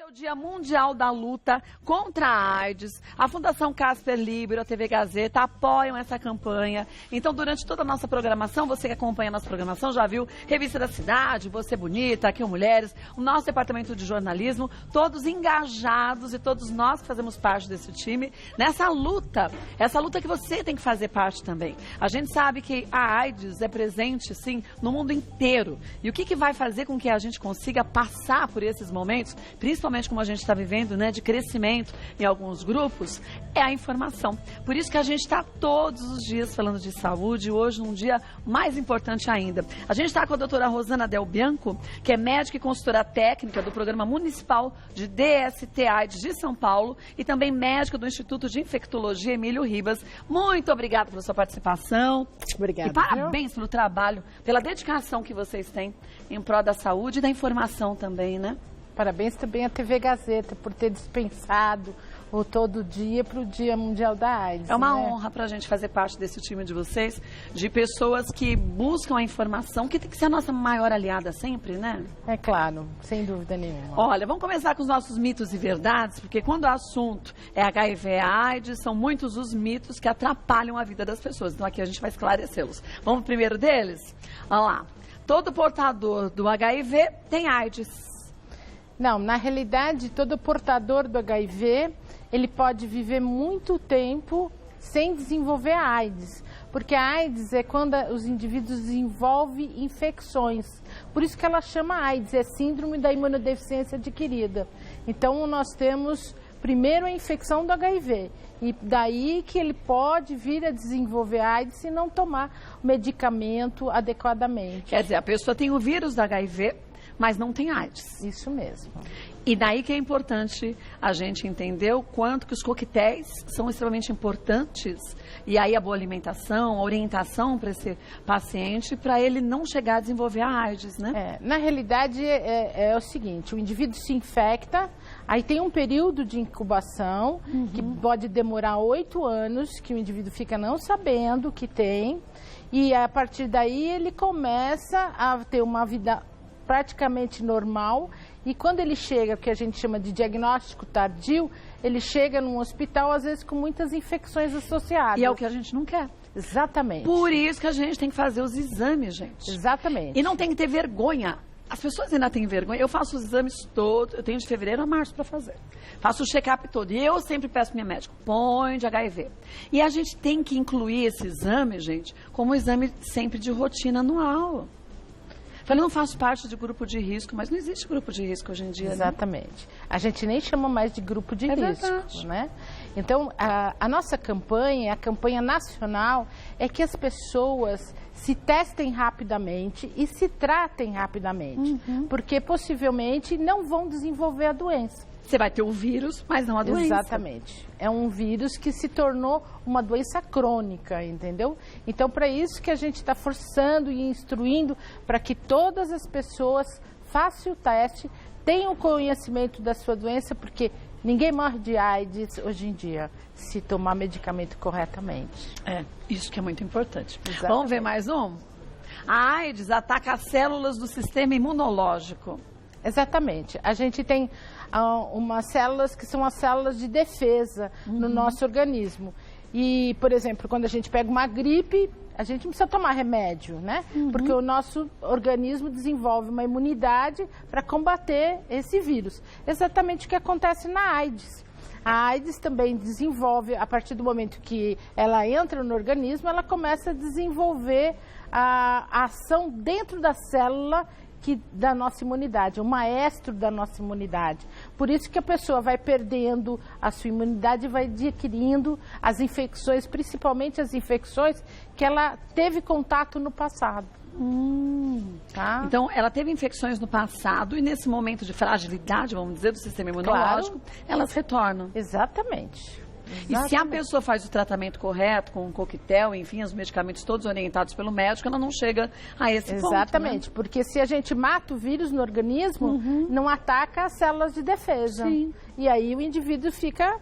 o Dia Mundial da Luta contra a AIDS. A Fundação Casper Libero, a TV Gazeta apoiam essa campanha. Então, durante toda a nossa programação, você que acompanha a nossa programação já viu Revista da Cidade, Você Bonita, Aqui o Mulheres, o nosso departamento de jornalismo, todos engajados e todos nós que fazemos parte desse time nessa luta. Essa luta que você tem que fazer parte também. A gente sabe que a AIDS é presente, sim, no mundo inteiro. E o que vai fazer com que a gente consiga passar por esses momentos, principalmente como a gente está vivendo, né, de crescimento em alguns grupos, é a informação. Por isso que a gente está todos os dias falando de saúde, hoje num dia mais importante ainda. A gente está com a doutora Rosana Del Bianco, que é médica e consultora técnica do Programa Municipal de DST-AIDS de São Paulo e também médica do Instituto de Infectologia Emílio Ribas. Muito obrigada pela sua participação. Obrigada. E parabéns pelo trabalho, pela dedicação que vocês têm em prol da saúde e da informação também, né? Parabéns também à TV Gazeta por ter dispensado o Todo Dia para o Dia Mundial da AIDS. É uma honra para a gente fazer parte desse time de vocês, de pessoas que buscam a informação, que tem que ser a nossa maior aliada sempre, né? É claro, sem dúvida nenhuma. Olha, vamos começar com os nossos mitos e verdades, porque quando o assunto é HIV e AIDS, são muitos os mitos que atrapalham a vida das pessoas. Então aqui a gente vai esclarecê-los. Vamos pro primeiro deles? Vamos lá. Todo portador do HIV tem AIDS. Não, na realidade, todo portador do HIV, ele pode viver muito tempo sem desenvolver a AIDS. Porque a AIDS é quando os indivíduos desenvolvem infecções. Por isso que ela chama AIDS, é síndrome da imunodeficiência adquirida. Então, nós temos primeiro a infecção do HIV. E daí que ele pode vir a desenvolver AIDS se não tomar o medicamento adequadamente. Quer dizer, a pessoa tem o vírus do HIV, mas não tem AIDS. Isso mesmo. E daí que é importante a gente entender o quanto que os coquetéis são extremamente importantes. E aí a boa alimentação, a orientação para esse paciente, para ele não chegar a desenvolver a AIDS, né? Na realidade é o seguinte, o indivíduo se infecta, aí tem um período de incubação, que pode demorar 8 anos, que o indivíduo fica não sabendo que tem. E a partir daí ele começa a ter uma vida praticamente normal, e quando ele chega, o que a gente chama de diagnóstico tardio, ele chega num hospital, às vezes com muitas infecções associadas. E é o que a gente não quer. Exatamente. Por isso que a gente tem que fazer os exames, gente. Exatamente. E não tem que ter vergonha. As pessoas ainda têm vergonha. Eu faço os exames todos, eu tenho de fevereiro a março para fazer. Faço o check-up todo. E eu sempre peço para minha médica, põe de HIV. E a gente tem que incluir esse exame, gente, como um exame sempre de rotina anual. Falei, não faço parte de grupo de risco, mas não existe grupo de risco hoje em dia, Exatamente. Né? A gente nem chama mais de grupo de risco, né? Então, a nossa campanha, a campanha nacional, é que as pessoas se testem rapidamente e se tratem rapidamente, porque possivelmente não vão desenvolver a doença. Você vai ter o vírus, mas não a doença. Exatamente. É um vírus que se tornou uma doença crônica, entendeu? Então, para isso que a gente está forçando e instruindo para que todas as pessoas façam o teste, tenham conhecimento da sua doença, porque ninguém morre de AIDS hoje em dia, se tomar medicamento corretamente. Isso que é muito importante. Exatamente. Vamos ver mais um? A AIDS ataca as células do sistema imunológico. Exatamente. A gente tem umas células que são as células de defesa no nosso organismo. E, por exemplo, quando a gente pega uma gripe, a gente não precisa tomar remédio, né? Porque o nosso organismo desenvolve uma imunidade para combater esse vírus. Exatamente o que acontece na AIDS. A AIDS também desenvolve, a partir do momento que ela entra no organismo, ela começa a desenvolver a ação dentro da célula da nossa imunidade, o maestro da nossa imunidade. Por isso que a pessoa vai perdendo a sua imunidade e vai adquirindo as infecções, principalmente as infecções que ela teve contato no passado. Tá? Então, ela teve infecções no passado e nesse momento de fragilidade, vamos dizer, do sistema imunológico, elas retornam. Exatamente. E se a pessoa faz o tratamento correto, com o coquetel, enfim, os medicamentos todos orientados pelo médico, ela não chega a esse ponto. Exatamente, né? Porque se a gente mata o vírus no organismo, não ataca as células de defesa. Sim. E aí o indivíduo fica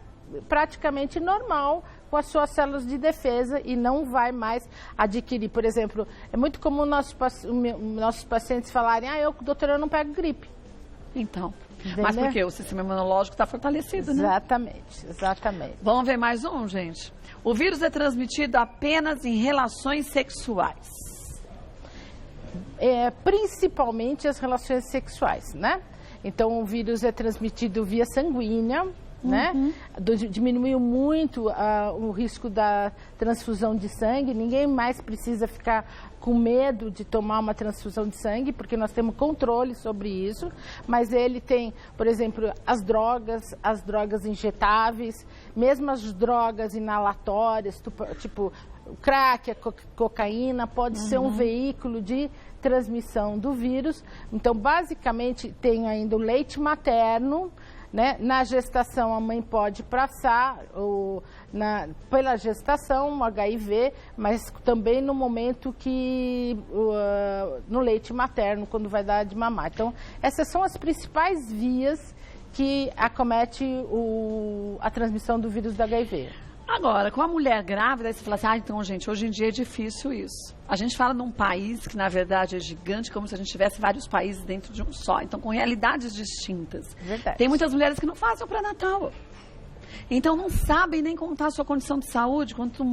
praticamente normal com as suas células de defesa e não vai mais adquirir. Por exemplo, é muito comum nossos pacientes falarem, doutora, eu não pego gripe. Então, Entendeu? Mas porque o sistema imunológico está fortalecido, né? Exatamente, exatamente. Vamos ver mais um, gente? O vírus é transmitido apenas em relações sexuais. Principalmente as relações sexuais, né? Então, o vírus é transmitido via sanguínea, né? Diminuiu muito o risco da transfusão de sangue. Ninguém mais precisa ficar com medo de tomar uma transfusão de sangue, porque nós temos controle sobre isso. Mas ele tem, por exemplo, as drogas injetáveis, mesmo as drogas inalatórias, tipo o crack, a cocaína, pode ser um veículo de transmissão do vírus. Então, basicamente, tem ainda o leite materno, né? Na gestação, a mãe pode passar pela gestação, o HIV, mas também no momento que no leite materno, quando vai dar de mamar. Então, essas são as principais vias que acomete a transmissão do vírus do HIV. Agora, com a mulher grávida, aí você fala assim, então, gente, hoje em dia é difícil isso. A gente fala num país que, na verdade, é gigante, como se a gente tivesse vários países dentro de um só. Então, com realidades distintas. Verdade. Tem muitas mulheres que não fazem o pré-natal. Então, não sabem nem contar a sua condição de saúde, quanto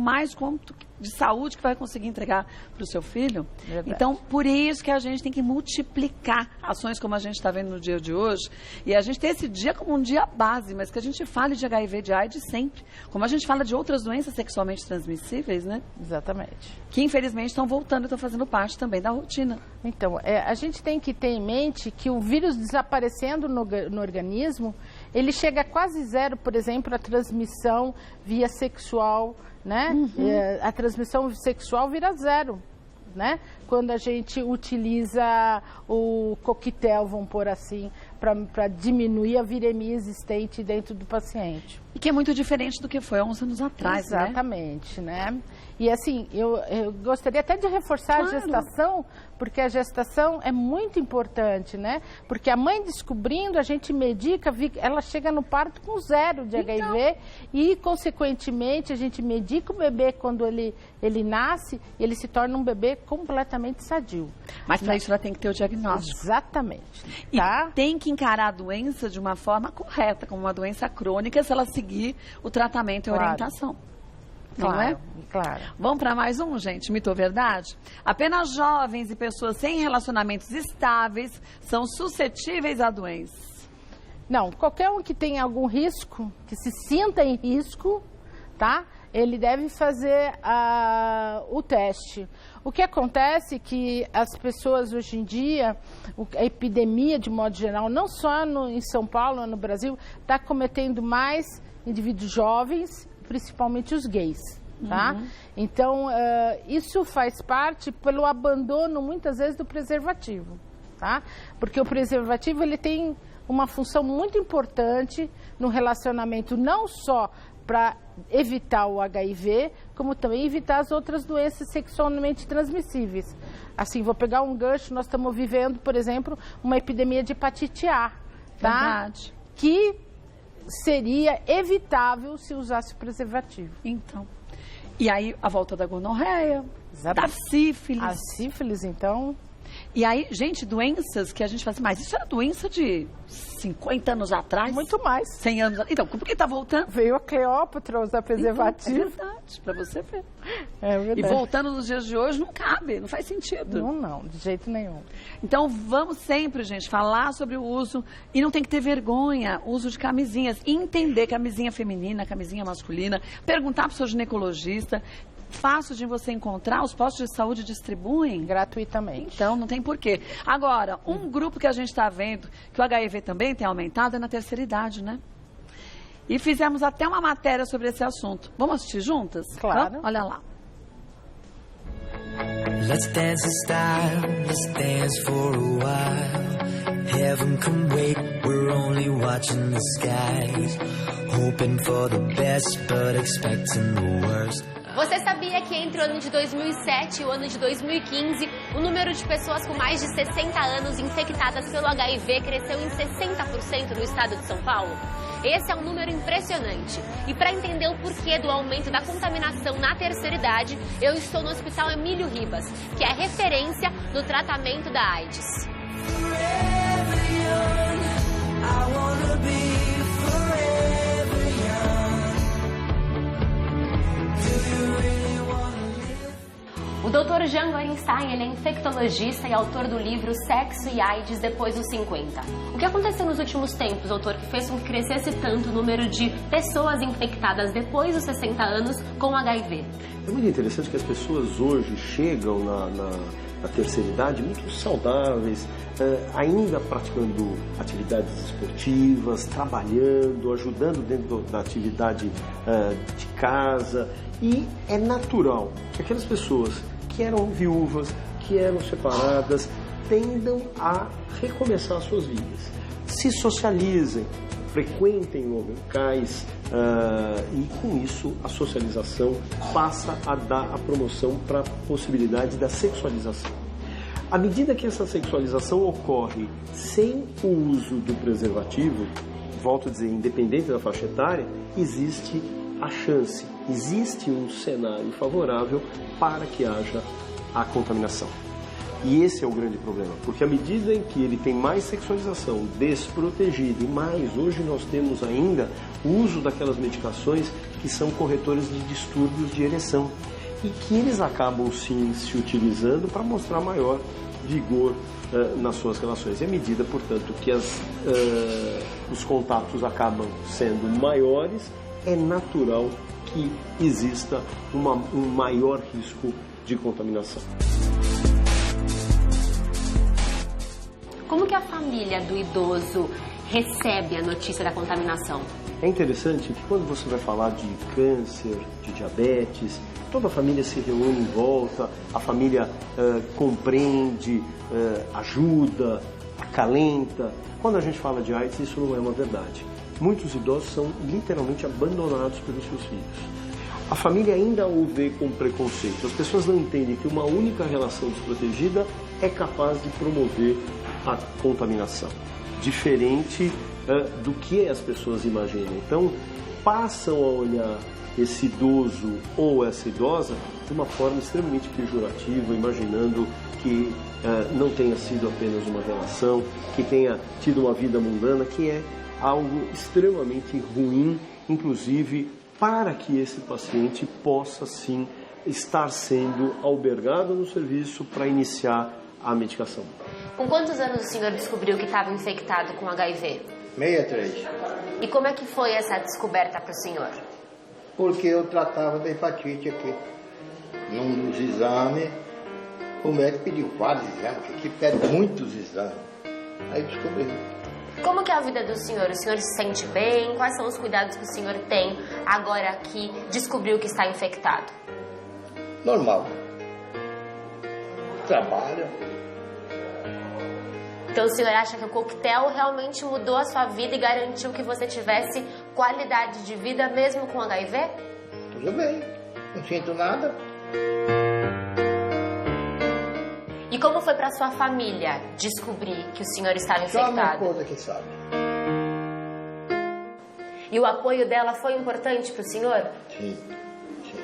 de saúde que vai conseguir entregar para o seu filho. Verdade. Então, por isso que a gente tem que multiplicar ações como a gente está vendo no dia de hoje. E a gente tem esse dia como um dia base, mas que a gente fale de HIV, de AIDS sempre. Como a gente fala de outras doenças sexualmente transmissíveis, né? Exatamente. Que, infelizmente, estão voltando e estão fazendo parte também da rotina. Então, a gente tem que ter em mente que o vírus desaparecendo no organismo, ele chega a quase zero, por exemplo, a transmissão via sexual, né? A transmissão sexual vira zero, né? Quando a gente utiliza o coquetel, vamos pôr assim, para diminuir a viremia existente dentro do paciente. E que é muito diferente do que foi há uns anos atrás, Exatamente, né? E assim, eu gostaria até de reforçar a gestação, porque a gestação é muito importante, né? Porque a mãe descobrindo, a gente medica, ela chega no parto com zero de HIV e, consequentemente, a gente medica o bebê quando ele nasce, ele se torna um bebê completamente sadio. Mas para isso ela tem que ter o diagnóstico. Exatamente. E Tá? tem que encarar a doença de uma forma correta, como uma doença crônica, se ela seguir o tratamento e a orientação. Não é? Claro. Vamos para mais um, gente? Mito ou verdade? Apenas jovens e pessoas sem relacionamentos estáveis são suscetíveis à doença. Não, qualquer um que tenha algum risco, que se sinta em risco, tá? Ele deve fazer o teste. O que acontece é que as pessoas hoje em dia, a epidemia de modo geral, não só em São Paulo, no Brasil, está cometendo mais indivíduos jovens, principalmente os gays, tá? Então, isso faz parte pelo abandono, muitas vezes, do preservativo, tá? Porque o preservativo, ele tem uma função muito importante no relacionamento, não só para evitar o HIV, como também evitar as outras doenças sexualmente transmissíveis. Assim, vou pegar um gancho, nós estamos vivendo, por exemplo, uma epidemia de hepatite A, tá? Verdade. Que seria evitável se usasse o preservativo. Então. E aí, a volta da gonorreia, da Exatamente. sífilis. A sífilis, então... E aí, gente, doenças que a gente fala assim, mas isso era doença de 50 anos atrás? Muito mais. 100 anos atrás. Então, por que tá voltando? Veio a Cleópatra usar preservativo. Então, é verdade, pra você ver. É verdade. E voltando nos dias de hoje, não cabe, não faz sentido. Não, de jeito nenhum. Então, vamos sempre, gente, falar sobre o uso, e não tem que ter vergonha, o uso de camisinhas, e entender camisinha feminina, camisinha masculina, perguntar pro seu ginecologista. Fácil de você encontrar, os postos de saúde distribuem Gratuitamente. Então, não tem porquê. Agora, um grupo que a gente está vendo, que o HIV também tem aumentado, é na terceira idade, né? E fizemos até uma matéria sobre esse assunto. Vamos assistir juntas? Claro. Vamos? Olha lá. Let's dance in style, let's dance for a while. Heaven can wait, we're only watching the skies. Hoping for the best, but expecting the worst. Você sabia que entre o ano de 2007 e o ano de 2015, o número de pessoas com mais de 60 anos infectadas pelo HIV cresceu em 60% no estado de São Paulo? Esse é um número impressionante. E para entender o porquê do aumento da contaminação na terceira idade, eu estou no Hospital Emílio Ribas, que é referência no tratamento da AIDS. I wanna be forever young. Do you really wanna live? O Dr. Jean Gorenstein, ele é infectologista e autor do livro Sexo e AIDS depois dos 50. O que aconteceu nos últimos tempos, doutor, que fez com que crescesse tanto o número de pessoas infectadas depois dos 60 anos com HIV? É muito interessante que as pessoas hoje chegam na terceira idade muito saudáveis, ainda praticando atividades esportivas, trabalhando, ajudando dentro da atividade de casa. E é natural que aquelas pessoas que eram viúvas, que eram separadas, tendam a recomeçar suas vidas. Se socializem, frequentem locais e com isso a socialização passa a dar a promoção para a possibilidade da sexualização. À medida que essa sexualização ocorre sem o uso do preservativo, volto a dizer, independente da faixa etária, existe a chance, existe um cenário favorável para que haja a contaminação. E esse é o grande problema, porque à medida em que ele tem mais sexualização, desprotegido, e mais, hoje nós temos ainda o uso daquelas medicações que são corretores de distúrbios de ereção e que eles acabam sim se utilizando para mostrar maior vigor nas suas relações. E à medida, portanto, que os contatos acabam sendo maiores, é natural que exista um maior risco de contaminação. Como que a família do idoso recebe a notícia da contaminação? É interessante que quando você vai falar de câncer, de diabetes, toda a família se reúne em volta, a família compreende, ajuda, acalenta. Quando a gente fala de AIDS, isso não é uma verdade. Muitos idosos são literalmente abandonados pelos seus filhos. A família ainda o vê com preconceito. As pessoas não entendem que uma única relação desprotegida é capaz de promover a contaminação, diferente do que as pessoas imaginam. Então, passam a olhar esse idoso ou essa idosa de uma forma extremamente pejorativa, imaginando que não tenha sido apenas uma relação, que tenha tido uma vida mundana, que é algo extremamente ruim, inclusive para que esse paciente possa sim estar sendo albergado no serviço para iniciar a medicação. Com quantos anos o senhor descobriu que estava infectado com HIV? 63. E como é que foi essa descoberta para o senhor? Porque eu tratava da hepatite aqui. Num dos exames, o médico pediu vários exames, porque aqui pede muitos exames. Aí descobri. Como que é a vida do senhor? O senhor se sente bem? Quais são os cuidados que o senhor tem agora que descobriu que está infectado? Normal. Trabalho. Então o senhor acha que o coquetel realmente mudou a sua vida e garantiu que você tivesse qualidade de vida mesmo com HIV? Tudo bem. Não sinto nada. E como foi para sua família descobrir que o senhor estava Só uma infectado? coisa que sabe. E o apoio dela foi importante para o senhor? Sim, sim.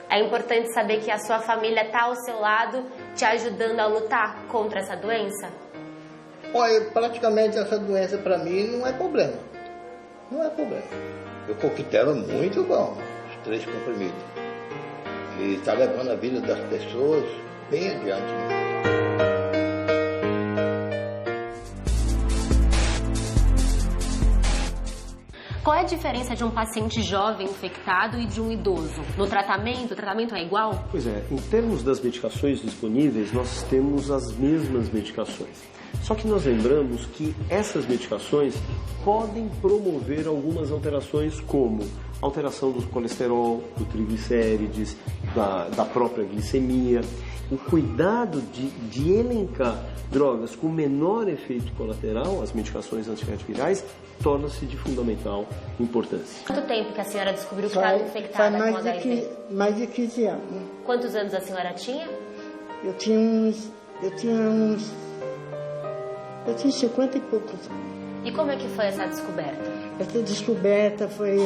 É importante saber que a sua família está ao seu lado, te ajudando a lutar contra essa doença? Olha, praticamente essa doença para mim não é problema. Não é problema. O coquetel é muito bom, os 3 comprimidos. E está levando a vida das pessoas bem adiante. Qual é a diferença de um paciente jovem infectado e de um idoso? No tratamento, o tratamento é igual? Pois é, em termos das medicações disponíveis, nós temos as mesmas medicações. Só que nós lembramos que essas medicações podem promover algumas alterações, como alteração do colesterol, do triglicérides, da própria glicemia. O cuidado de elencar drogas com menor efeito colateral, as medicações antirretrovirais, torna-se de fundamental importância. Quanto tempo que a senhora descobriu que estava infectada com HIV? Mais de 15 anos. Quantos anos a senhora tinha? Eu tinha 50 e poucos anos. E como é que foi essa descoberta? Essa descoberta foi...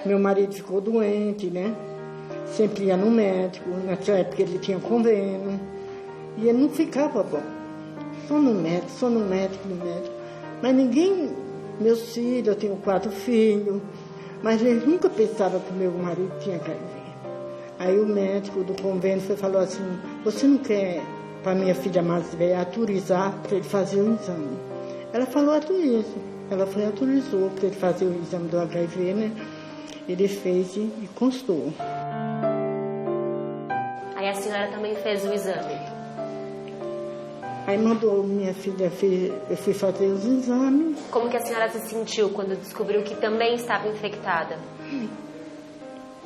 Meu marido ficou doente, né? Sempre ia no médico. Nessa época ele tinha convênio. E ele não ficava bom. Só no médico. Mas ninguém meus filhos, eu tenho 4 filhos, mas eles nunca pensaram que meu marido tinha HIV. Aí o médico do convênio falou assim, você não quer para minha filha mais velha autorizar para ele fazer o exame? Ela falou, autorizo. Ela foi autorizou para ele fazer o exame do HIV, né? Ele fez e constou. Aí a senhora também fez o exame? Aí mandou minha filha, eu fui fazer os exames. Como que a senhora se sentiu quando descobriu que também estava infectada?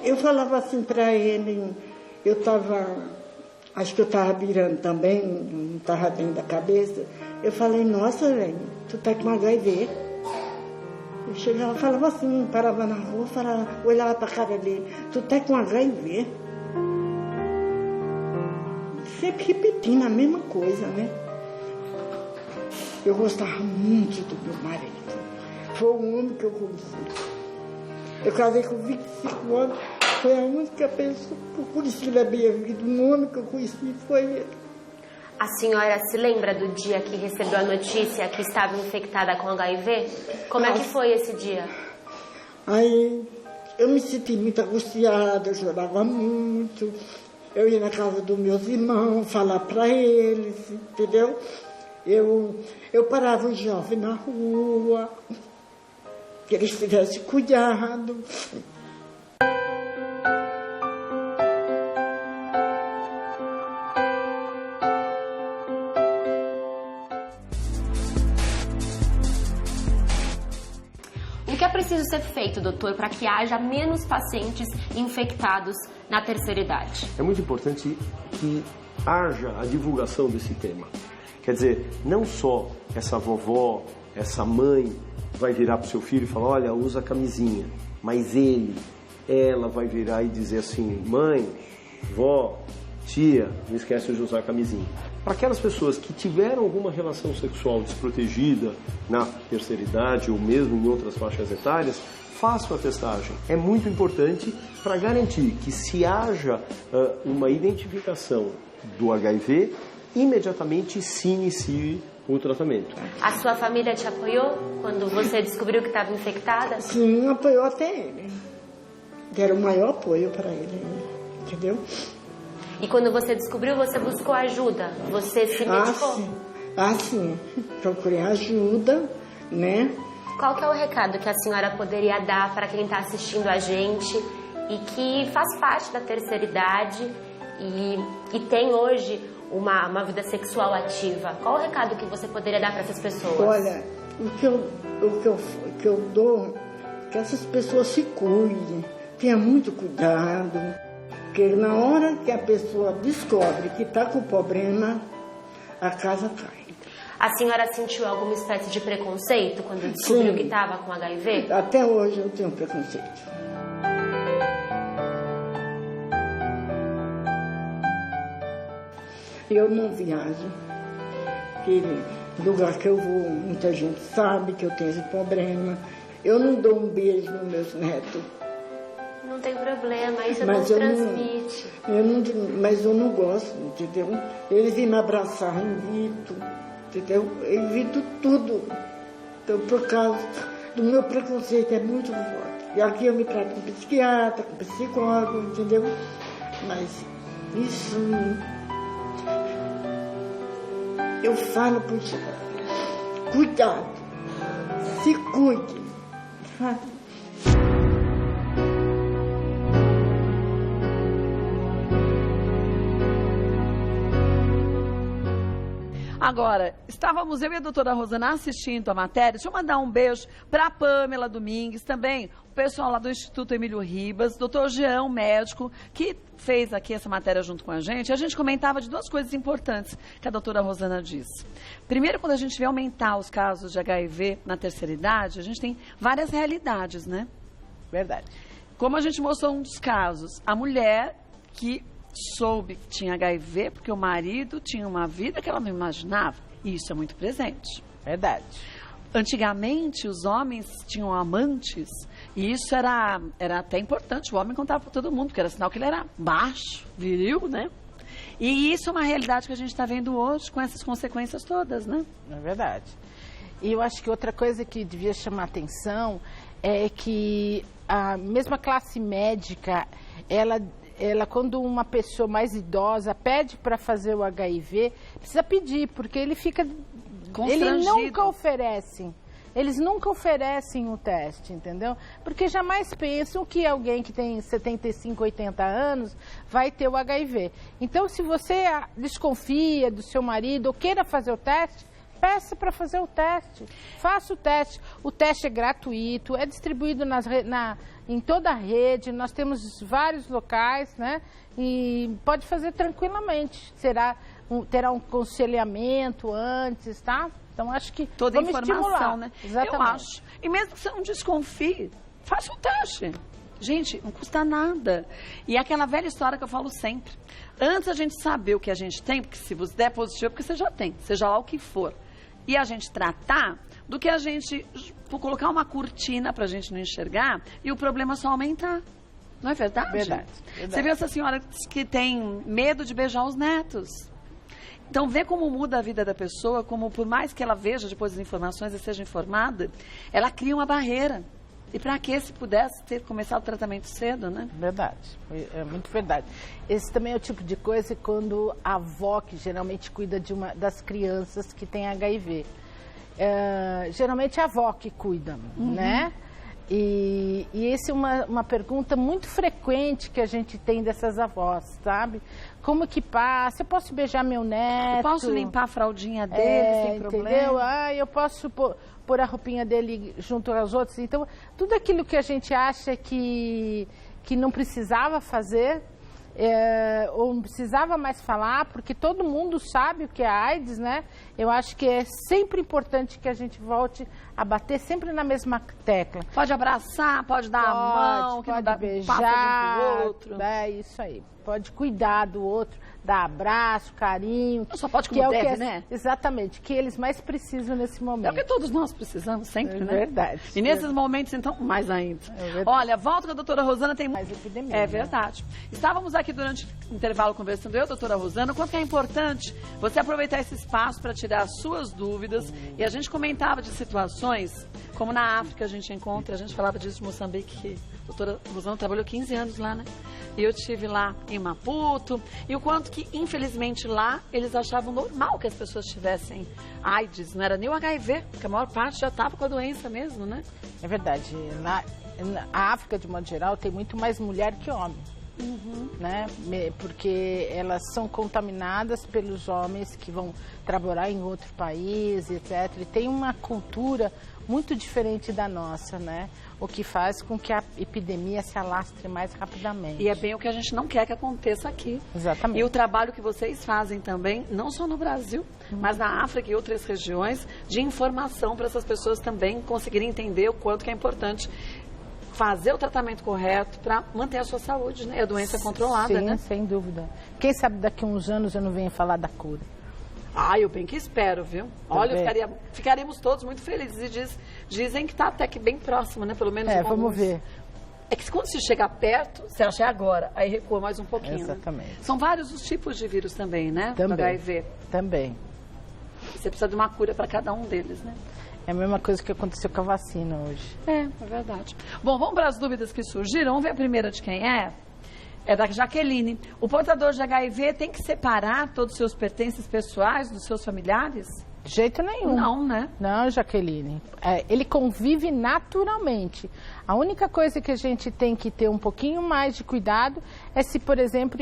Eu falava assim para ele, acho que eu estava virando também, não estava dentro da cabeça. Eu falei, nossa, velho, tu tá com HIV. Eu chegava, falava assim, parava na rua, olhava para a cara dele, tu tá com HIV. Sempre repetindo a mesma coisa, né? Eu gostava muito do meu marido. Foi o homem que eu conheci. Eu casei com 25 anos, foi a única pessoa, por isso que na minha vida, o homem que eu conheci foi ele. A senhora se lembra do dia que recebeu a notícia que estava infectada com HIV? Como é que foi esse dia? Aí eu me senti muito angustiada, eu chorava muito. Eu ia na casa dos meus irmãos falar para eles, entendeu? Eu parava os jovens na rua, que eles tivessem cuidado. O que é preciso ser feito, doutor, para que haja menos pacientes infectados na terceira idade? É muito importante que haja a divulgação desse tema. Quer dizer, não só essa vovó, essa mãe vai virar para o seu filho e falar, olha, usa camisinha, mas ela vai virar e dizer assim, mãe, vó, tia, não esquece de usar camisinha. Para aquelas pessoas que tiveram alguma relação sexual desprotegida na terceira idade ou mesmo em outras faixas etárias, façam a testagem. É muito importante para garantir que se haja uma identificação do HIV, imediatamente se inicie o tratamento. A sua família te apoiou quando você descobriu que estava infectada? Sim, apoiou até ele. Deram o maior apoio para ele, entendeu? E quando você descobriu, você buscou ajuda? Você se medicou? Sim. Procurei ajuda, né? Qual que é o recado que a senhora poderia dar para quem está assistindo a gente e que faz parte da terceira idade e tem hoje uma vida sexual ativa? Qual o recado que você poderia dar para essas pessoas? Olha, o que eu dou é que essas pessoas se cuidem, tenham muito cuidado, porque na hora que a pessoa descobre que está com problema, a casa cai. A senhora sentiu alguma espécie de preconceito quando descobriu que estava com HIV? Até hoje eu tenho preconceito. Eu não viajo, porque no lugar que eu vou, muita gente sabe que eu tenho esse problema. Eu não dou um beijo nos meus netos. Não tem problema, isso não transmite. Mas eu não gosto, entendeu? Eles vêm me abraçar, evito, entendeu? Eu evito tudo. Então, por causa do meu preconceito, é muito forte. E aqui eu me trato com psiquiatra, com psicólogo, entendeu? Mas isso... Eu falo por ti, cuidado, se cuide. Agora, estávamos eu e a doutora Rosana assistindo a matéria. Deixa eu mandar um beijo para a Pamela Domingues, também o pessoal lá do Instituto Emílio Ribas, doutor Jean, médico, que fez aqui essa matéria junto com a gente. A gente comentava de 2 coisas importantes que a doutora Rosana disse. Primeiro, quando a gente vê aumentar os casos de HIV na terceira idade, a gente tem várias realidades, né? Verdade. Como a gente mostrou um dos casos, a mulher que soube que tinha HIV porque o marido tinha uma vida que ela não imaginava. E isso é muito presente. Verdade. Antigamente, os homens tinham amantes e isso era até importante. O homem contava para todo mundo, porque era sinal que ele era macho, viril, né? E isso é uma realidade que a gente está vendo hoje com essas consequências todas, né? É verdade. E eu acho que outra coisa que devia chamar atenção é que a mesma classe médica, ela quando uma pessoa mais idosa pede para fazer o HIV, precisa pedir, porque ele fica... Eles nunca oferecem. Eles nunca oferecem o teste, entendeu? Porque jamais pensam que alguém que tem 75, 80 anos vai ter o HIV. Então, se você desconfia do seu marido ou queira fazer o teste, peça para fazer o teste. Faça o teste. O teste é gratuito, é distribuído em toda a rede. Nós temos vários locais, né? E pode fazer tranquilamente. Terá um aconselhamento antes, tá? Então, acho que toda a informação, estimular, né? Exatamente. Eu acho. E mesmo que você não desconfie, faça o teste. Gente, não custa nada. E é aquela velha história que eu falo sempre. Antes a gente saber o que a gente tem, porque se você der positivo, é porque você já tem, seja lá o que for. E a gente tratar, do que a gente colocar uma cortina pra gente não enxergar e o problema só aumentar. Não é verdade? Verdade. Você vê essa senhora que tem medo de beijar os netos. Então, vê como muda a vida da pessoa, como por mais que ela veja depois as informações e seja informada, ela cria uma barreira. E para que se pudesse ter começado o tratamento cedo, né? Verdade, é muito verdade. Esse também é o tipo de coisa quando a avó, que geralmente cuida das crianças que têm HIV, geralmente é a avó que cuida, né? E essa é uma pergunta muito frequente que a gente tem dessas avós, sabe? Como que passa? Eu posso beijar meu neto? Eu posso limpar a fraldinha dele sem problema? Entendeu? Eu posso pôr a roupinha dele junto aos outros. Então, tudo aquilo que a gente acha que não precisava fazer, ou não precisava mais falar, porque todo mundo sabe o que é AIDS, né? Eu acho que é sempre importante que a gente volte a bater sempre na mesma tecla. Pode abraçar, pode dar a mão, que pode não dá beijar, um pro outro. É isso aí. Pode cuidar do outro, dar abraço, carinho. Só pode como deve, né? Exatamente, que eles mais precisam nesse momento. É o que todos nós precisamos sempre, né? Verdade. E nesses momentos, então, mais ainda. Olha, volta com a doutora Rosana, tem mais epidemia. É verdade. Estávamos aqui durante o intervalo conversando, eu, doutora Rosana, o quanto que é importante você aproveitar esse espaço para tirar as suas dúvidas. E a gente comentava de situações, como na África a gente encontra, a gente falava disso de Moçambique, que a doutora Rosana trabalhou 15 anos lá, né? E eu estive lá em Maputo, e o quanto que, infelizmente, lá eles achavam normal que as pessoas tivessem AIDS, não era nem o HIV, porque a maior parte já estava com a doença mesmo, né? É verdade. Na África, de modo geral, tem muito mais mulher que homem. Né? Porque elas são contaminadas pelos homens que vão trabalhar em outro país, etc. E tem uma cultura muito diferente da nossa, né? O que faz com que a epidemia se alastre mais rapidamente. E é bem o que a gente não quer que aconteça aqui. Exatamente. E o trabalho que vocês fazem também, não só no Brasil, mas na África e outras regiões, de informação para essas pessoas também conseguirem entender o quanto que é importante fazer o tratamento correto para manter a sua saúde, né? A doença é controlada, sim, né? Sem dúvida. Quem sabe daqui a uns anos eu não venho falar da cura. Eu bem que espero, viu? Olha, ficaríamos todos muito felizes. E dizem que está até que bem próximo, né? Pelo menos vamos ver. É que quando se chegar perto, você acha agora, aí recua mais um pouquinho. Exatamente. Né? São vários os tipos de vírus também, né? Também. Do HIV. Também. Você precisa de uma cura para cada um deles, né? É a mesma coisa que aconteceu com a vacina hoje. É verdade. Bom, vamos para as dúvidas que surgiram. Vamos ver a primeira de quem é. É da Jaqueline. O portador de HIV tem que separar todos os seus pertences pessoais dos seus familiares? De jeito nenhum. Não, né? Não, Jaqueline. Ele convive naturalmente. A única coisa que a gente tem que ter um pouquinho mais de cuidado é se, por exemplo,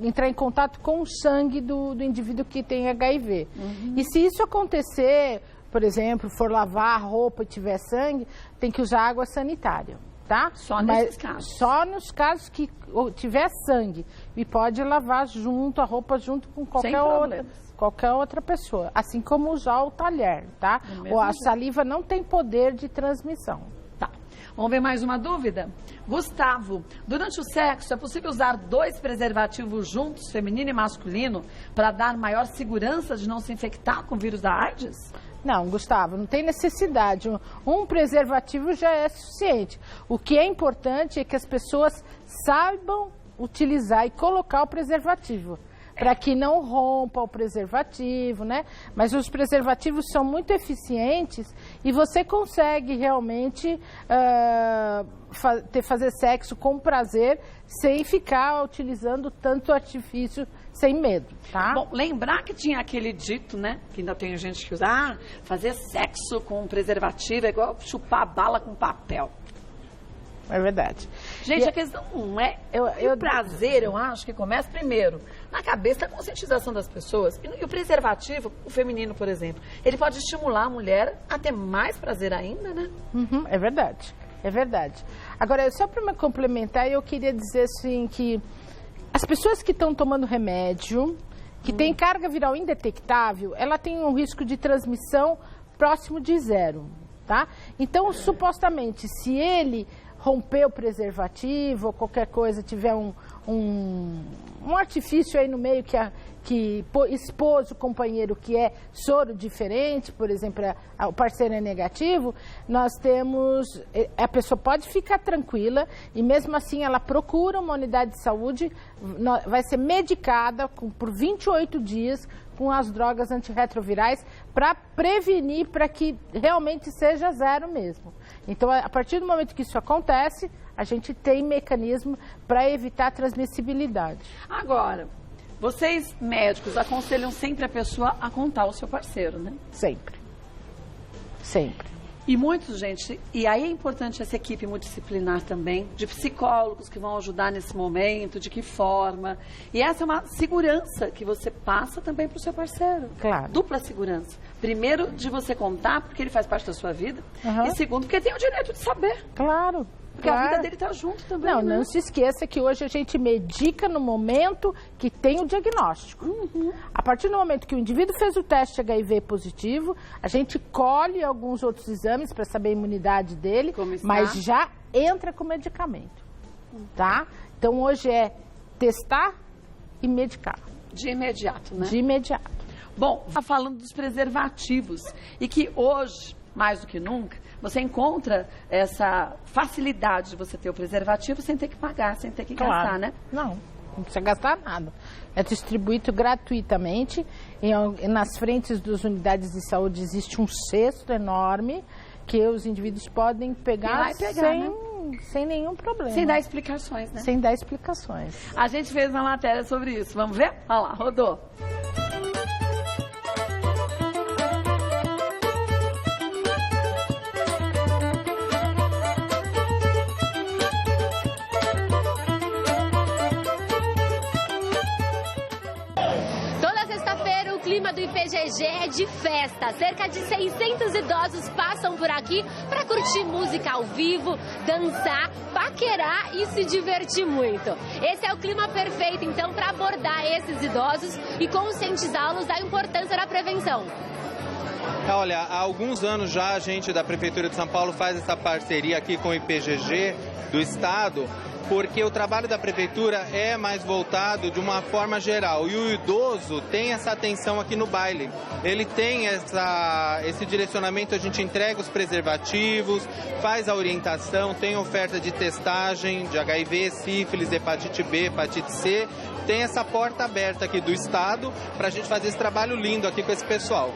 entrar em contato com o sangue do indivíduo que tem HIV. E se isso acontecer, por exemplo, for lavar a roupa e tiver sangue, tem que usar água sanitária. Tá? Só nesses casos? Só nos casos que tiver sangue. E pode lavar a roupa junto com qualquer outra pessoa. Assim como usar o talher, tá? Ou a saliva não tem poder de transmissão. Tá. Vamos ver mais uma dúvida? Gustavo, durante o sexo é possível usar 2 preservativos juntos, feminino e masculino, para dar maior segurança de não se infectar com o vírus da AIDS? Não, Gustavo, não tem necessidade. Um preservativo já é suficiente. O que é importante é que as pessoas saibam utilizar e colocar o preservativo. para que não rompa o preservativo, né? Mas os preservativos são muito eficientes e você consegue realmente fazer sexo com prazer sem ficar utilizando tanto artifício sem medo, tá? Bom, lembrar que tinha aquele dito, né? Que ainda tem gente que usa, fazer sexo com preservativo é igual chupar bala com papel. É verdade. Gente, a questão não é... O prazer, eu acho que começa primeiro na cabeça da conscientização das pessoas. E o preservativo, o feminino, por exemplo, ele pode estimular a mulher a ter mais prazer ainda, né? Uhum, é verdade, é verdade. Agora, só para me complementar, eu queria dizer assim que as pessoas que estão tomando remédio, que tem carga viral indetectável, ela tem um risco de transmissão próximo de 0, tá? Então, supostamente, se ele romper o preservativo ou qualquer coisa, tiver um artifício aí no meio que expôs o companheiro que é soro diferente, por exemplo, o parceiro é negativo, a pessoa pode ficar tranquila e mesmo assim ela procura uma unidade de saúde, vai ser medicada por 28 dias com as drogas antirretrovirais para prevenir, para que realmente seja 0 mesmo. Então, a partir do momento que isso acontece, a gente tem mecanismo para evitar a transmissibilidade. Agora, vocês médicos aconselham sempre a pessoa a contar o seu parceiro, né? Sempre. Sempre. E muitos, gente, e aí é importante essa equipe multidisciplinar também, de psicólogos que vão ajudar nesse momento, de que forma. E essa é uma segurança que você passa também para o seu parceiro. Claro. Dupla segurança. Primeiro, de você contar, porque ele faz parte da sua vida. Uhum. E segundo, porque tem o direito de saber. Claro. Porque a vida dele está junto também. Não, né? não se esqueça que hoje a gente medica no momento que tem o diagnóstico. Uhum. A partir do momento que o indivíduo fez o teste HIV positivo, a gente colhe alguns outros exames para saber a imunidade dele, mas já entra com medicamento, tá? Então hoje é testar e medicar. De imediato, né? De imediato. Bom, tá falando dos preservativos e que hoje, mais do que nunca, você encontra essa facilidade de você ter o preservativo sem ter que pagar, sem ter que gastar, né? Não precisa gastar nada. É distribuído gratuitamente. Nas frentes das unidades de saúde existe um cesto enorme que os indivíduos podem pegar, sem nenhum problema. Sem dar explicações, né? Sem dar explicações. A gente fez uma matéria sobre isso. Vamos ver? Olha lá, rodou. O clima do IPGG é de festa. Cerca de 600 idosos passam por aqui para curtir música ao vivo, dançar, paquerar e se divertir muito. Esse é o clima perfeito, então, para abordar esses idosos e conscientizá-los da importância da prevenção. Olha, há alguns anos já a gente da Prefeitura de São Paulo faz essa parceria aqui com o IPGG do Estado, porque o trabalho da Prefeitura é mais voltado de uma forma geral. E o idoso tem essa atenção aqui no baile. Ele tem esse direcionamento, a gente entrega os preservativos, faz a orientação, tem oferta de testagem de HIV, sífilis, hepatite B, hepatite C. Tem essa porta aberta aqui do Estado para a gente fazer esse trabalho lindo aqui com esse pessoal.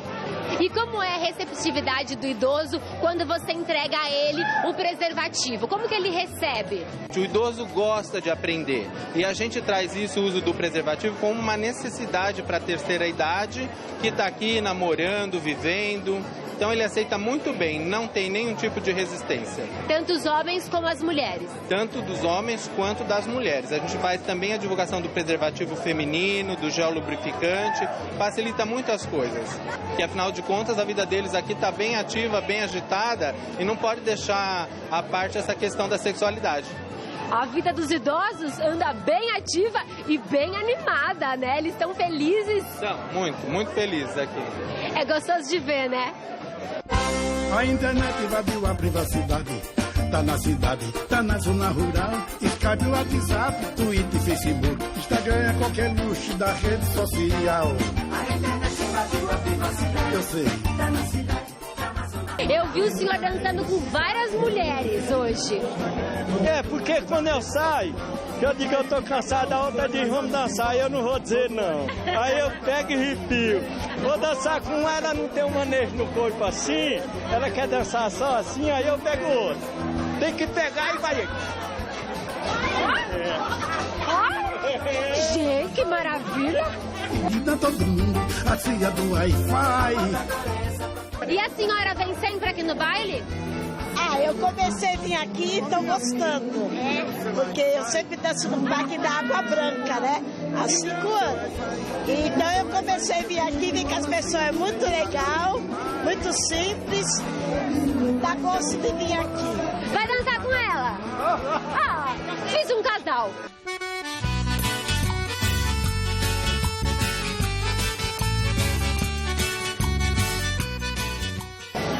E como é a receptividade do idoso quando você entrega a ele o preservativo? Como que ele recebe? O idoso gosta de aprender e a gente traz isso, o uso do preservativo, como uma necessidade para a terceira idade que está aqui namorando, vivendo. Então ele aceita muito bem, não tem nenhum tipo de resistência. Tanto os homens como as mulheres? Tanto dos homens quanto das mulheres. A gente faz também a divulgação do preservativo feminino, do gel lubrificante, facilita muitas coisas. Que afinal de contas a vida deles aqui está bem ativa, bem agitada e não pode deixar à parte essa questão da sexualidade. A vida dos idosos anda bem ativa e bem animada, né? Eles estão felizes. Estão muito felizes aqui. É gostoso de ver, né? A internet invadiu a privacidade. Tá na cidade, tá na zona rural. Skype, WhatsApp, Twitter, Facebook. Instagram é qualquer luxo da rede social. A internet invadiu a privacidade. Eu sei. Tá na cidade, tá na zona rural. Eu vi o senhor dançando com várias mulheres hoje. É, porque quando eu saio, que eu digo que eu tô cansado, a outra diz, vamos dançar, eu não vou dizer não. Aí eu pego e arrepio. Vou dançar com ela, não tem um manejo no corpo assim, ela quer dançar só assim, aí eu pego outra. Tem que pegar e vai. Gente, que maravilha! Vida todo mundo, a filha do Wi-Fi. E a senhora vem sempre aqui no baile? Ah, eu comecei a vir aqui e estou gostando. Porque eu sempre danço no Parque da Água Branca, né? Há 5 anos. Então eu comecei a vir aqui, vi que as pessoas é muito legal, muito simples. Dá gosto de vir aqui. Vai dançar com ela? Ah, fiz um casal.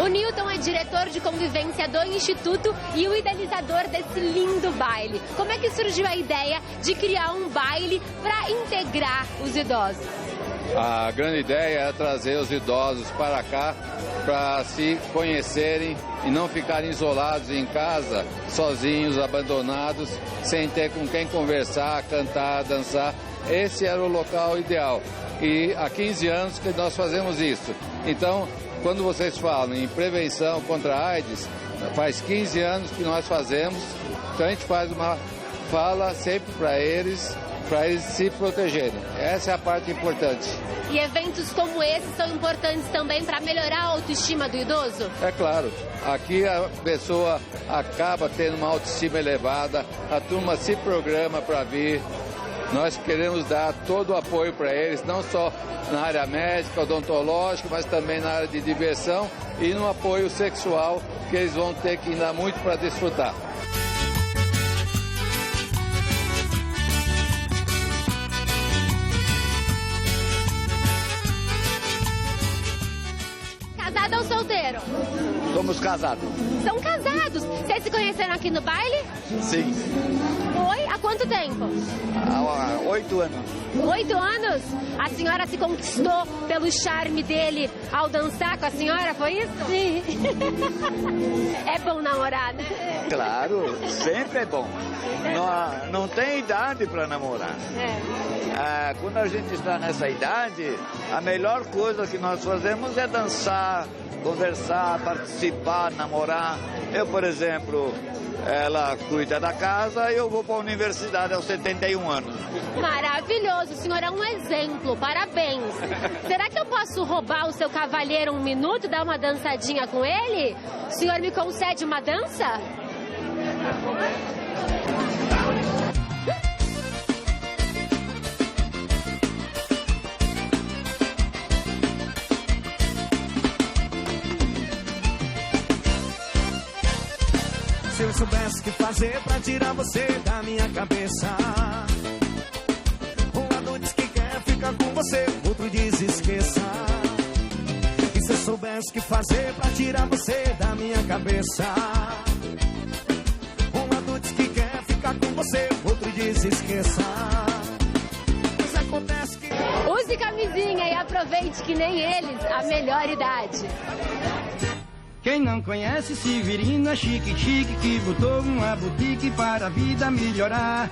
O Newton é diretor de convivência do Instituto e o idealizador desse lindo baile. Como é que surgiu a ideia de criar um baile para integrar os idosos? A grande ideia é trazer os idosos para cá para se conhecerem e não ficarem isolados em casa, sozinhos, abandonados, sem ter com quem conversar, cantar, dançar. Esse era o local ideal. E há 15 anos que nós fazemos isso. Então, quando vocês falam em prevenção contra a AIDS, faz 15 anos que nós fazemos, então a gente faz uma fala sempre para eles se protegerem. Essa é a parte importante. E eventos como esse são importantes também para melhorar a autoestima do idoso? É claro. Aqui a pessoa acaba tendo uma autoestima elevada, a turma se programa para vir. Nós queremos dar todo o apoio para eles, não só na área médica, odontológica, mas também na área de diversão e no apoio sexual, que eles vão ter que dar muito para desfrutar. Casado ou solteiro? Somos casados. São casados. Vocês se conheceram aqui no baile? Sim. Foi? Há quanto tempo? Há 8 anos. 8 anos? A senhora se conquistou pelo charme dele ao dançar com a senhora, foi isso? Sim. É bom namorar, né? Claro, sempre é bom. Não tem idade para namorar. Quando a gente está nessa idade, a melhor coisa que nós fazemos é dançar, conversar, participar, namorar. Eu, por exemplo, ela cuida da casa e eu vou para a universidade aos 71 anos. Maravilhoso, o senhor é um exemplo, parabéns. Será que eu posso roubar o seu cavalheiro 1 minuto, dar uma dançadinha com ele? O senhor me concede uma dança? Se eu soubesse o que fazer pra tirar você da minha cabeça. Um lado diz que quer ficar com você, outro diz esqueça. E se eu soubesse o que fazer pra tirar você da minha cabeça. Um lado diz que quer ficar com você, outro diz esqueça. Mas acontece que... Use camisinha e aproveite que nem eles a melhor idade. Quem não conhece Severino é chique, chique, que botou uma boutique para a vida melhorar.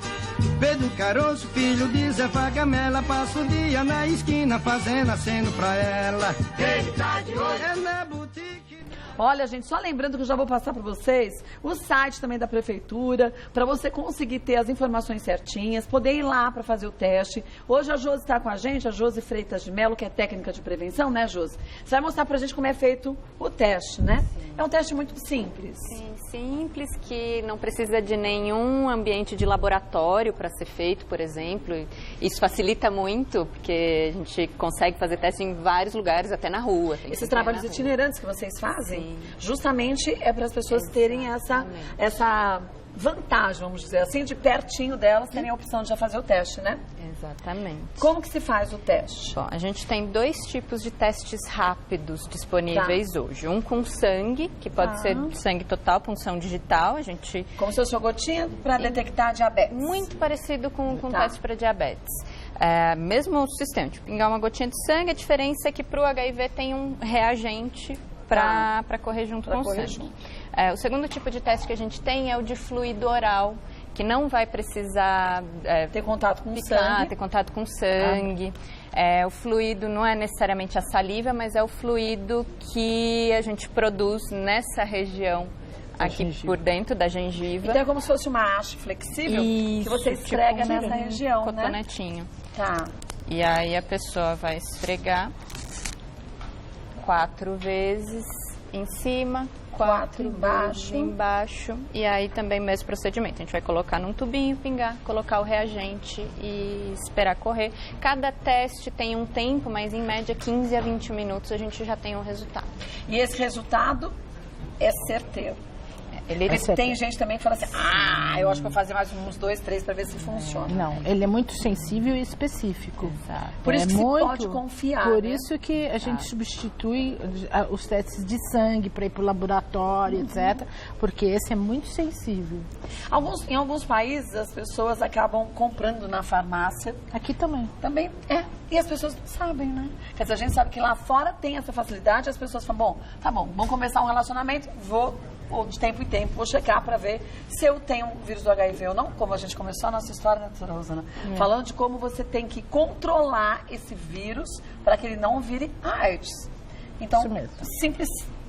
Pedro Caroço, filho de Zé Fagamela, passa o dia na esquina fazendo aceno pra ela. Quem tá de olho é na boutique. Olha, gente, só lembrando que eu já vou passar para vocês o site também da prefeitura, para você conseguir ter as informações certinhas, poder ir lá para fazer o teste. Hoje a Josi está com a gente, a Josi Freitas de Mello, que é técnica de prevenção, né, Josi? Você vai mostrar para a gente como é feito o teste, né? Sim. É um teste muito simples. Sim, simples, que não precisa de nenhum ambiente de laboratório para ser feito, por exemplo. Isso facilita muito, porque a gente consegue fazer teste em vários lugares, até na rua. Esses trabalhos itinerantes que vocês fazem, justamente é para as pessoas terem essa vantagem, vamos dizer assim, de pertinho delas terem a opção de já fazer o teste, né? Exatamente. Como que se faz o teste? Bom, a gente tem 2 tipos de testes rápidos disponíveis hoje. Um com sangue, que pode ser sangue total, punção digital. A gente... Como se fosse uma gotinha para detectar diabetes. Muito parecido com o teste para diabetes. Mesmo sistema, de pingar uma gotinha de sangue, a diferença é que para o HIV tem um reagente para correr junto com o sangue. O segundo tipo de teste que a gente tem é o de fluido oral, que não vai precisar ter contato com sangue. O fluido não é necessariamente a saliva, mas é o fluido que a gente produz nessa região aqui por dentro da gengiva. Então é como se fosse uma haste flexível que você esfrega nessa região, cotonetinho. Né? Tá. E aí a pessoa vai esfregar 4 vezes em cima, 4 embaixo. E aí também mesmo procedimento. A gente vai colocar num tubinho, pingar, colocar o reagente e esperar correr. Cada teste tem um tempo, mas em média 15 a 20 minutos a gente já tem o resultado. E esse resultado é certeiro. Tem gente também que fala assim, eu acho que vou fazer mais uns 2, 3 para ver se funciona. Não, ele é muito sensível e específico. Exato. Por isso que se pode confiar. Por isso que a gente substitui os testes de sangue para ir para o laboratório, etc. Porque esse é muito sensível. Em alguns países as pessoas acabam comprando na farmácia. Aqui também. Também e as pessoas não sabem, né? Quer dizer, a gente sabe que lá fora tem essa facilidade, as pessoas falam, tá bom, vamos começar um relacionamento, ou de tempo em tempo, vou checar para ver se eu tenho o vírus do HIV ou não, como a gente começou a nossa história, né, doutora Rosana? Falando de como você tem que controlar esse vírus para que ele não vire AIDS. Então, simples,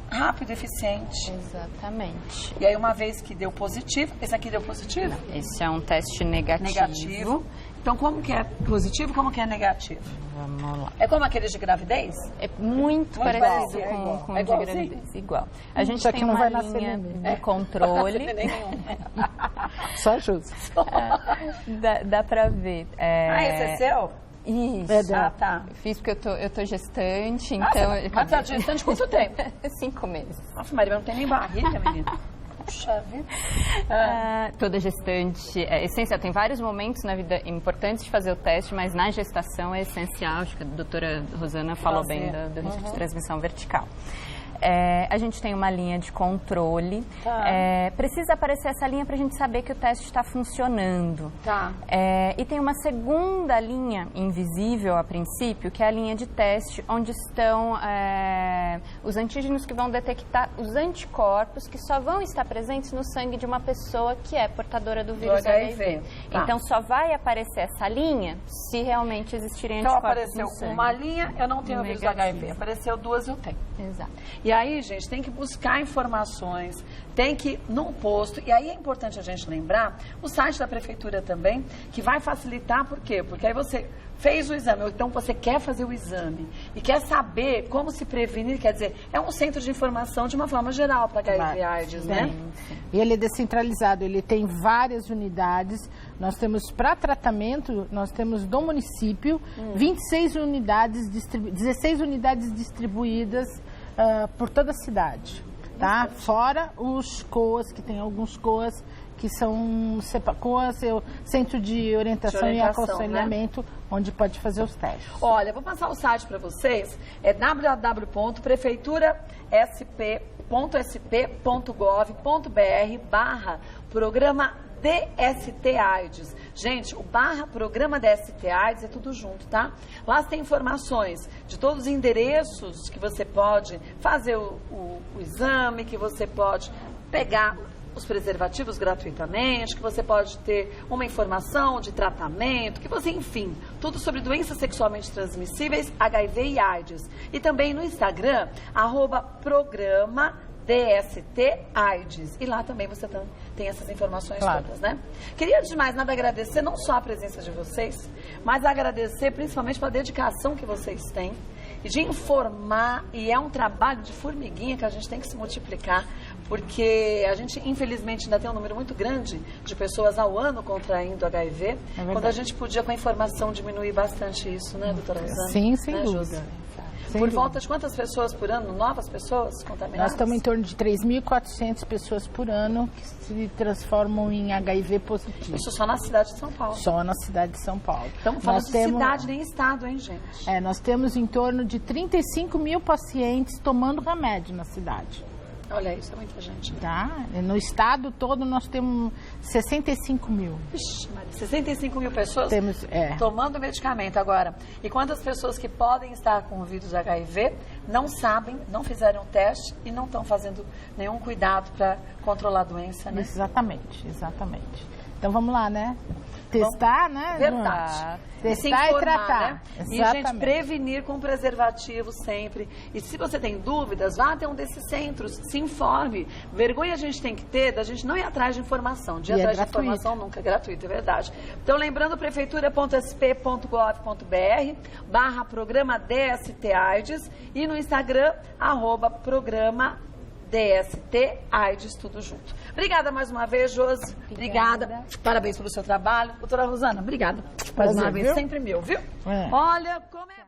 rápido, eficiente. Exatamente. E aí, uma vez que deu positivo, esse aqui deu positivo? Esse é um teste negativo. Então, como que é positivo, como que é negativo? Vamos lá. É como aqueles de gravidez? É muito parecido com o de gravidez, igual. A gente Só tem que não uma vai nascer linha neném. de controle. Só ajuda. Dá pra ver. Esse é seu? Isso. Tá. Fiz porque eu tô gestante, então... Mas tá gestante quanto tempo? 5 meses. Nossa, Maria, não tem nem barriga, menina. Puxa vida. Toda gestante é essencial. Tem vários momentos na vida importantes de fazer o teste, mas na gestação é essencial. Acho que a doutora Rosana falou bem do risco de transmissão vertical. A gente tem uma linha de controle. Precisa aparecer essa linha para a gente saber que o teste está funcionando. E tem uma segunda linha invisível a princípio, que é a linha de teste, onde estão os antígenos que vão detectar os anticorpos que só vão estar presentes no sangue de uma pessoa que é portadora do vírus HIV. Então só vai aparecer essa linha se realmente existirem anticorpos no sangue. Apareceu uma linha, eu não tenho o vírus HIV. Apareceu 2, eu tenho. Exato. E aí, gente, tem que buscar informações, tem que ir num posto. E aí é importante a gente lembrar o site da prefeitura também, que vai facilitar, por quê? Porque aí você fez o exame, ou então você quer fazer o exame e quer saber como se prevenir, quer dizer, é um centro de informação de uma forma geral para HIV AIDS, né? E ele é descentralizado, ele tem várias unidades. Nós temos para tratamento, nós temos do município 16 unidades, 16 unidades distribuídas por toda a cidade, tá? Fora os COAs, que tem alguns COAs que são COAs, é o Centro de Orientação e Aconselhamento, né? Onde pode fazer os testes. Olha, vou passar o site para vocês, é www.prefeitura.sp.gov.br/programa DST AIDS. Gente, o /programa DST AIDS é tudo junto, tá? Lá tem informações de todos os endereços que você pode fazer o exame, que você pode pegar os preservativos gratuitamente, que você pode ter uma informação de tratamento, que você, enfim, tudo sobre doenças sexualmente transmissíveis, HIV e AIDS. E também no Instagram, @programa DST AIDS. E lá também você tem essas informações todas, né? Queria, de mais nada, agradecer não só a presença de vocês, mas agradecer principalmente pela dedicação que vocês têm e de informar, e é um trabalho de formiguinha que a gente tem que se multiplicar, porque a gente, infelizmente, ainda tem um número muito grande de pessoas ao ano contraindo HIV, quando a gente podia, com a informação, diminuir bastante isso, né, doutora Rosana? Sim, sem dúvida. Por volta de quantas pessoas por ano, novas pessoas contaminadas? Nós estamos em torno de 3.400 pessoas por ano que se transformam em HIV positivo. Isso só na cidade de São Paulo? Só na cidade de São Paulo. Estamos falando de cidade, nem estado, hein, gente? Nós temos em torno de 35 mil pacientes tomando remédio na cidade. Olha isso, é muita gente. Tá? No estado todo nós temos 65 mil. Ixi, Maria, 65 mil pessoas Temos, tomando medicamento agora. E quantas pessoas que podem estar com o vírus HIV não sabem, não fizeram teste e não estão fazendo nenhum cuidado para controlar a doença, né? Exatamente, exatamente. Então vamos lá, né? Testar, né? Verdade. Testar e tratar. Né? Exatamente. E a gente prevenir com preservativo sempre. E se você tem dúvidas, vá até um desses centros, se informe. Vergonha a gente tem que ter da gente não ir atrás de informação. De ir atrás de informação nunca é gratuito, é verdade. Então, lembrando, prefeitura.sp.gov.br/programa DST AIDS e no Instagram, @programa DST AIDS, tudo junto. Obrigada mais uma vez, Josi. Obrigada. Parabéns pelo seu trabalho. Doutora Rosana, obrigada. Mais uma vez, sempre meu, viu? Olha, como é...